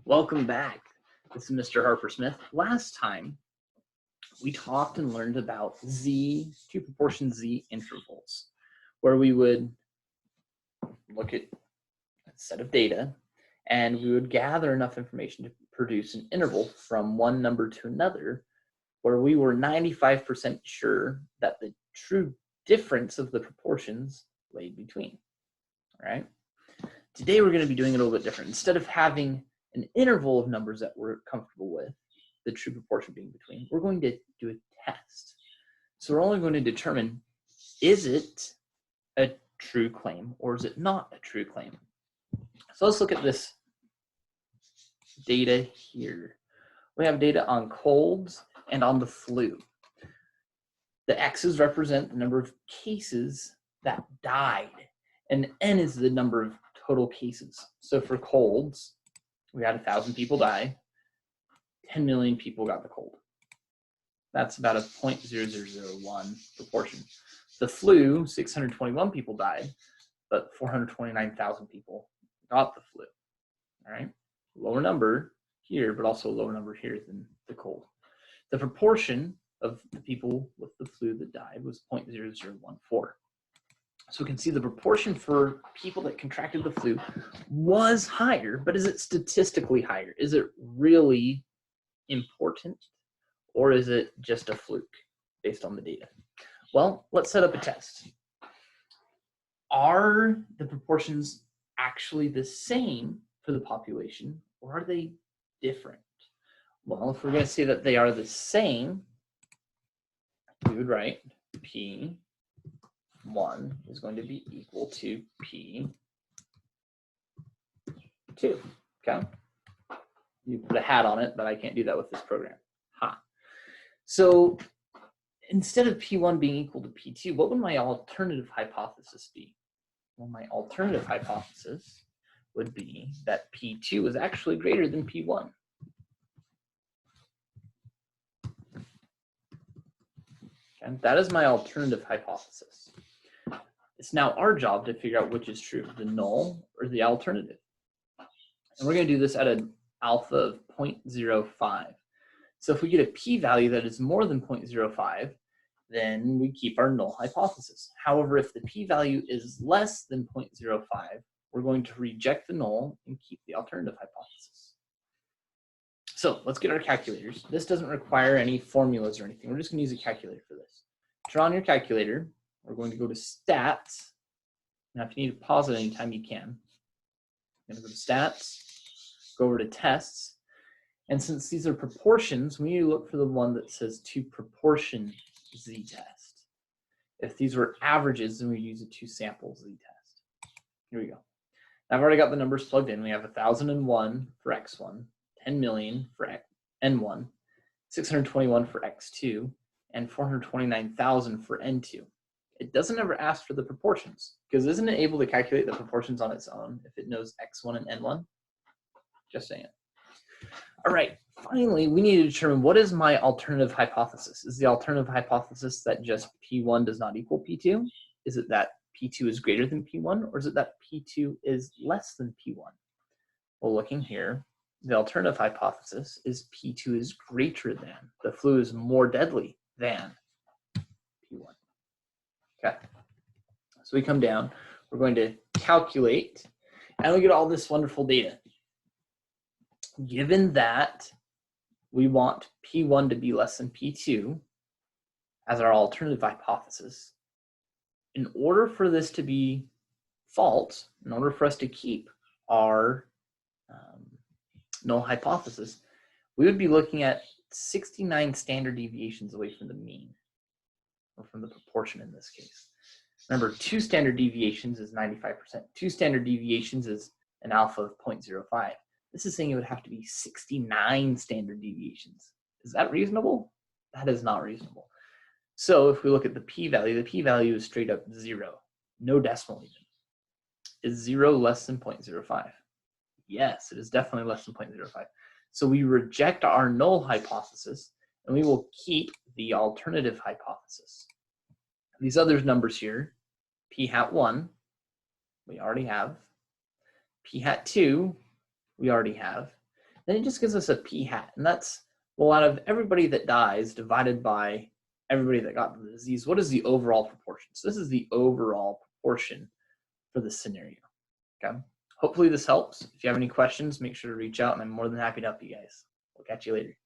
Welcome back. This is Mr. Harper Smith. Last time we talked and learned about two proportion Z intervals, where we would look at a set of data and we would gather enough information to produce an interval from one number to another where we were 95% sure that the true difference of the proportions lay between. All right. Today we're going to be doing it a little bit different. Instead of having an interval of numbers that we're comfortable with, the true proportion being between, we're going to do a test. So we're only going to determine, is it a true claim or is it not a true claim? So let's look at this data here. We have data on colds and on the flu. The X's represent the number of cases that died, and N is the number of total cases. So for colds, we had 1,000 people die, 10 million people got the cold. That's about a 0.0001 proportion. The flu, 621 people died, but 429,000 people got the flu. All right, lower number here, but also a lower number here than the cold. The proportion of the people with the flu that died was 0.0014. So we can see the proportion for people that contracted the flu was higher, but is it statistically higher? Is it really important, or is it just a fluke based on the data? Well, let's set up a test. Are the proportions actually the same for the population, or are they different? Well, if we're going to say that they are the same, we would write P1 is going to be equal to P2. Okay? You put a hat on it, but I can't do that with this program. Ha. So instead of P1 being equal to P2, what would my alternative hypothesis be? Well, my alternative hypothesis would be that P2 is actually greater than P1. And that is my alternative hypothesis. It's now our job to figure out which is true, the null or the alternative. And we're going to do this at an alpha of 0.05. So if we get a p-value that is more than 0.05, then we keep our null hypothesis. However, if the p-value is less than 0.05, we're going to reject the null and keep the alternative hypothesis. So let's get our calculators. This doesn't require any formulas or anything. We're just going to use a calculator for this. Turn on your calculator. We're going to go to stats. Now, if you need to pause at any time, you can. I'm going to go to stats, go over to tests. And since these are proportions, we need to look for the one that says to proportion z-test. If these were averages, then we use a to sample z-test. Here we go. Now, I've already got the numbers plugged in. We have 1,001 for x1, 10 million for n1, 621 for x2, and 429,000 for n2. It doesn't ever ask for the proportions, because isn't it able to calculate the proportions on its own if it knows x1 and n1? Just saying. All right, finally, we need to determine what is my alternative hypothesis. Is the alternative hypothesis that just P1 does not equal P2? Is it that P2 is greater than P1, or is it that P2 is less than P1? Well, looking here, the alternative hypothesis is P2 is greater than. The flu is more deadly than P1. Okay, so we come down, we're going to calculate, and we get all this wonderful data. Given that we want P1 to be less than P2 as our alternative hypothesis, in order for this to be false, in order for us to keep our null hypothesis, we would be looking at 69 standard deviations away from the mean, or from the proportion in this case. Remember, 2 standard deviations is 95%. 2 standard deviations is an alpha of 0.05. This is saying it would have to be 69 standard deviations. Is that reasonable? That is not reasonable. So if we look at the p-value is straight up 0. No decimal even. Is 0 less than 0.05? Yes, it is definitely less than 0.05. So we reject our null hypothesis, and we will keep the alternative hypothesis. These other numbers here, p hat 1, we already have. P hat 2, we already have. then it just gives us a p hat. And that's, well, out of everybody that dies divided by everybody that got the disease, what is the overall proportion? So this is the overall proportion for this scenario. Okay. Hopefully this helps. If you have any questions, make sure to reach out, and I'm more than happy to help you guys. We'll catch you later.